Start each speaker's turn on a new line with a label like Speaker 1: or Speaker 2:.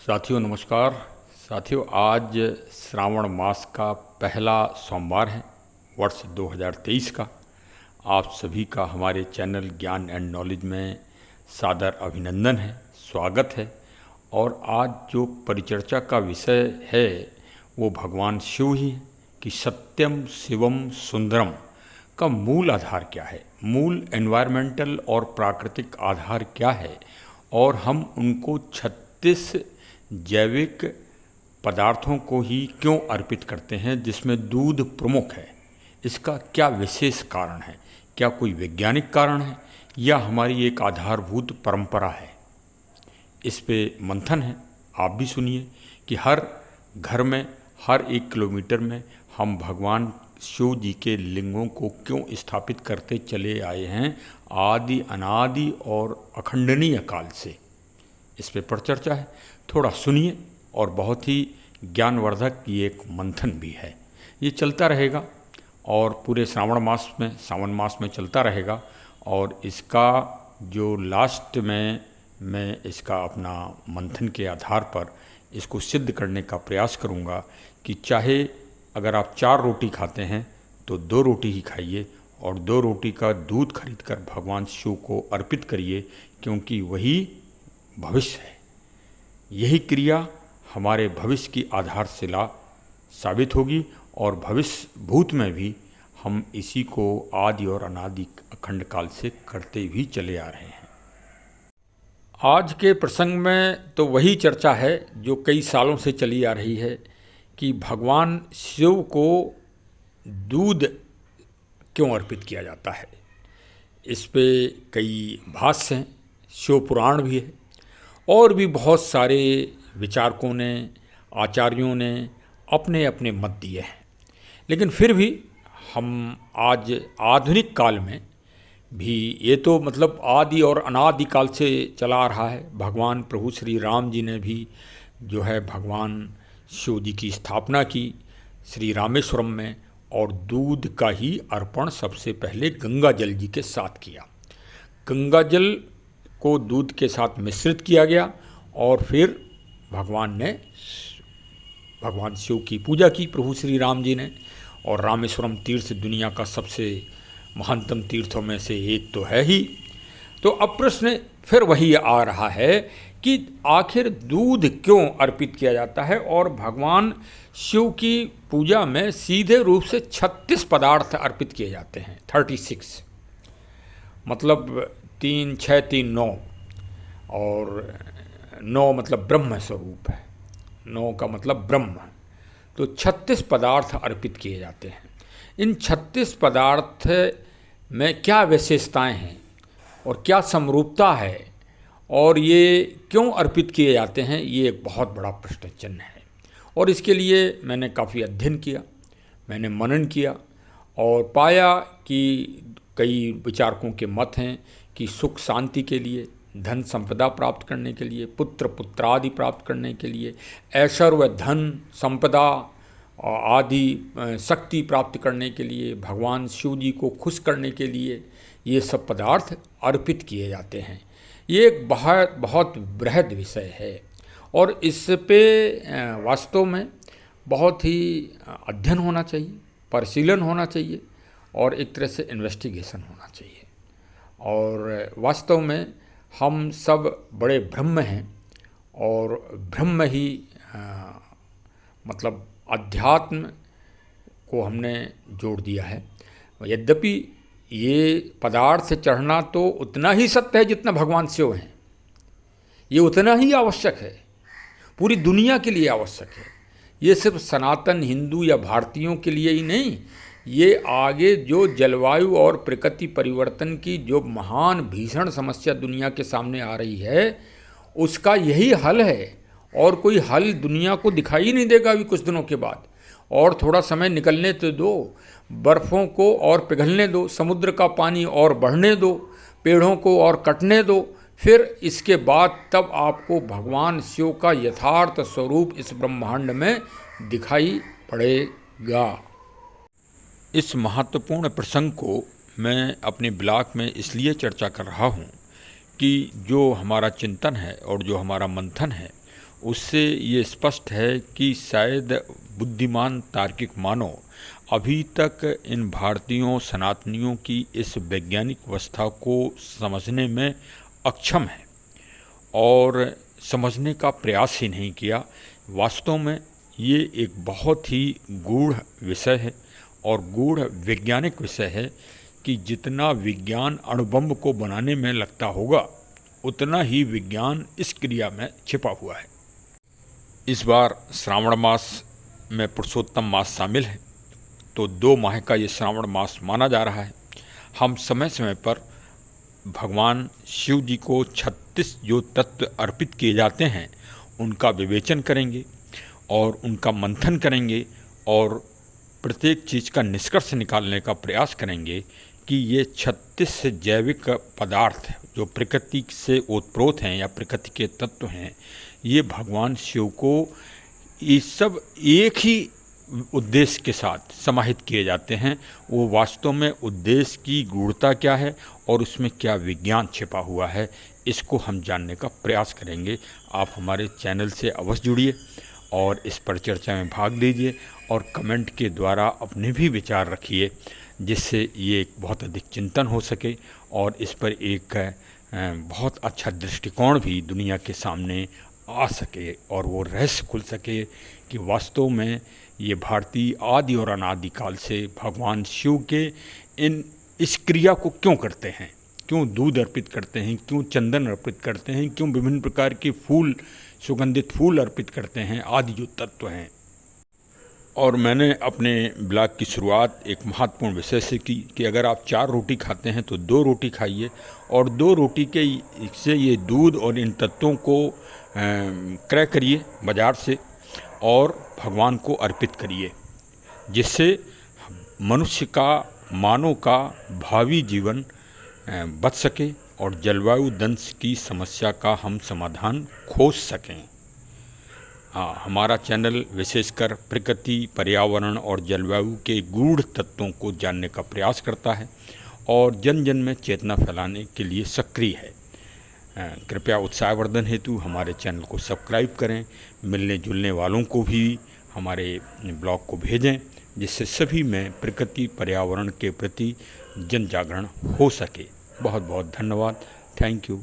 Speaker 1: साथियों नमस्कार। साथियों आज श्रावण मास का पहला सोमवार है वर्ष 2023 का। आप सभी का हमारे चैनल ज्ञान एंड नॉलेज में सादर अभिनंदन है, स्वागत है। और आज जो परिचर्चा का विषय है वो भगवान शिव ही है कि सत्यम शिवम सुंदरम का मूल आधार क्या है, मूल एनवायरमेंटल और प्राकृतिक आधार क्या है, और हम उनको 36 जैविक पदार्थों को ही क्यों अर्पित करते हैं जिसमें दूध प्रमुख है। इसका क्या विशेष कारण है, क्या कोई वैज्ञानिक कारण है या हमारी एक आधारभूत परंपरा है। इस पे मंथन है। आप भी सुनिए कि हर घर में, हर 1 किलोमीटर में हम भगवान शिव जी के लिंगों को क्यों स्थापित करते चले आए हैं आदि अनादि और अखंडनीय काल से। इस पे परिचर्चा है, थोड़ा सुनिए। और बहुत ही ज्ञानवर्धक ये एक मंथन भी है। ये चलता रहेगा और पूरे सावन मास में चलता रहेगा। और इसका जो लास्ट में मैं इसका अपना मंथन के आधार पर इसको सिद्ध करने का प्रयास करूँगा कि चाहे अगर आप 4 रोटी खाते हैं तो 2 रोटी ही खाइए और 2 रोटी का दूध खरीद कर भगवान शिव को अर्पित करिए, क्योंकि वही भविष्य है। यही क्रिया हमारे भविष्य की आधारशिला साबित होगी और भविष्य भूत में भी हम इसी को आदि और अनादि अखंड काल से करते भी चले आ रहे हैं। आज के प्रसंग में तो वही चर्चा है जो कई सालों से चली आ रही है कि भगवान शिव को दूध क्यों अर्पित किया जाता है। इस पे कई भाष्य हैं, शिव पुराण भी है और भी बहुत सारे विचारकों ने, आचार्यों ने अपने अपने मत दिए हैं। लेकिन फिर भी हम आज आधुनिक काल में भी, ये तो मतलब आदि और अनादि काल से चला आ रहा है। भगवान प्रभु श्री राम जी ने भी जो है भगवान शिव जी की स्थापना की श्री रामेश्वरम में, और दूध का ही अर्पण सबसे पहले गंगा जल जी के साथ किया। गंगा जल को दूध के साथ मिश्रित किया गया और फिर भगवान शिव की पूजा की प्रभु श्री राम जी ने। और रामेश्वरम तीर्थ दुनिया का सबसे महानतम तीर्थों में से एक तो है ही। तो अब प्रश्न फिर वही आ रहा है कि आखिर दूध क्यों अर्पित किया जाता है। और भगवान शिव की पूजा में सीधे रूप से 36 पदार्थ अर्पित किए जाते हैं। 36 मतलब 3, 6, 3, 9 और 9 मतलब ब्रह्म स्वरूप है। 9 का मतलब ब्रह्म। तो 36 पदार्थ अर्पित किए जाते हैं। इन 36 पदार्थ में क्या विशेषताएं हैं और क्या समरूपता है और ये क्यों अर्पित किए जाते हैं, ये एक बहुत बड़ा प्रश्न चिन्ह है। और इसके लिए मैंने काफ़ी अध्ययन किया, मैंने मनन किया और पाया कि कई विचारकों के मत हैं कि सुख शांति के लिए, धन संपदा प्राप्त करने के लिए, पुत्र पुत्रादि प्राप्त करने के लिए, ऐश्वर्य धन संपदा आदि शक्ति प्राप्त करने के लिए, भगवान शिव जी को खुश करने के लिए ये सब पदार्थ अर्पित किए जाते हैं। ये एक बहुत बृहद विषय है और इस पे वास्तव में बहुत ही अध्ययन होना चाहिए, परिशीलन होना चाहिए और एक तरह से इन्वेस्टिगेशन होना चाहिए। और वास्तव में हम सब बड़े ब्रह्म हैं और ब्रह्म ही मतलब अध्यात्म को हमने जोड़ दिया है। यद्यपि ये पदार्थ चढ़ना तो उतना ही सत्य है जितना भगवान शिव हैं, ये उतना ही आवश्यक है, पूरी दुनिया के लिए आवश्यक है। ये सिर्फ सनातन हिंदू या भारतीयों के लिए ही नहीं, ये आगे जो जलवायु और प्रकृति परिवर्तन की जो महान भीषण समस्या दुनिया के सामने आ रही है उसका यही हल है। और कोई हल दुनिया को दिखाई नहीं देगा अभी कुछ दिनों के बाद। और थोड़ा समय निकलने तो दो, बर्फ़ों को और पिघलने दो, समुद्र का पानी और बढ़ने दो, पेड़ों को और कटने दो, फिर इसके बाद तब आपको भगवान शिव का यथार्थ स्वरूप इस ब्रह्मांड में दिखाई पड़ेगा। इस महत्वपूर्ण प्रसंग को मैं अपने ब्लॉग में इसलिए चर्चा कर रहा हूँ कि जो हमारा चिंतन है और जो हमारा मंथन है उससे ये स्पष्ट है कि शायद बुद्धिमान तार्किक मानव अभी तक इन भारतीयों सनातनियों की इस वैज्ञानिक अवस्था को समझने में अक्षम है और समझने का प्रयास ही नहीं किया। वास्तव में ये एक बहुत ही गूढ़ विषय है और गूढ़ वैज्ञानिक विषय है कि जितना विज्ञान अणुबम को बनाने में लगता होगा उतना ही विज्ञान इस क्रिया में छिपा हुआ है। इस बार श्रावण मास में पुरुषोत्तम मास शामिल है, तो 2 माह का ये श्रावण मास माना जा रहा है। हम समय समय पर भगवान शिव जी को 36 जो तत्व अर्पित किए जाते हैं उनका विवेचन करेंगे और उनका मंथन करेंगे और प्रत्येक चीज़ का निष्कर्ष निकालने का प्रयास करेंगे कि ये 36 जैविक पदार्थ जो प्रकृति से ओतप्रोत हैं या प्रकृति के तत्व हैं, ये भगवान शिव को ये सब एक ही उद्देश्य के साथ समाहित किए जाते हैं। वो वास्तव में उद्देश्य की गूढ़ता क्या है और उसमें क्या विज्ञान छिपा हुआ है, इसको हम जानने का प्रयास करेंगे। आप हमारे चैनल से अवश्य जुड़िए और इस पर चर्चा में भाग लीजिए और कमेंट के द्वारा अपने भी विचार रखिए, जिससे ये एक बहुत अधिक चिंतन हो सके और इस पर एक बहुत अच्छा दृष्टिकोण भी दुनिया के सामने आ सके और वो रहस्य खुल सके कि वास्तव में ये भारतीय आदि और अनादि काल से भगवान शिव के इस क्रिया को क्यों करते हैं, क्यों दूध अर्पित करते हैं, क्यों चंदन अर्पित करते हैं, क्यों विभिन्न प्रकार के फूल, सुगंधित फूल अर्पित करते हैं, आदि जो तत्व हैं। और मैंने अपने ब्लॉग की शुरुआत एक महत्वपूर्ण विषय से की कि अगर आप 4 रोटी खाते हैं तो 2 रोटी खाइए और 2 रोटी के से ये दूध और इन तत्वों को क्रय करिए बाज़ार से और भगवान को अर्पित करिए, जिससे मनुष्य का, मानव का भावी जीवन बच सके और जलवायु दंश की समस्या का हम समाधान खोज सकें। हाँ, हमारा चैनल विशेषकर प्रकृति, पर्यावरण और जलवायु के गूढ़ तत्वों को जानने का प्रयास करता है और जन जन में चेतना फैलाने के लिए सक्रिय है। कृपया उत्साहवर्धन हेतु हमारे चैनल को सब्सक्राइब करें, मिलने जुलने वालों को भी हमारे ब्लॉग को भेजें, जिससे सभी में प्रकृति पर्यावरण के प्रति जन जागरण हो सके। बहुत बहुत धन्यवाद। Thank you.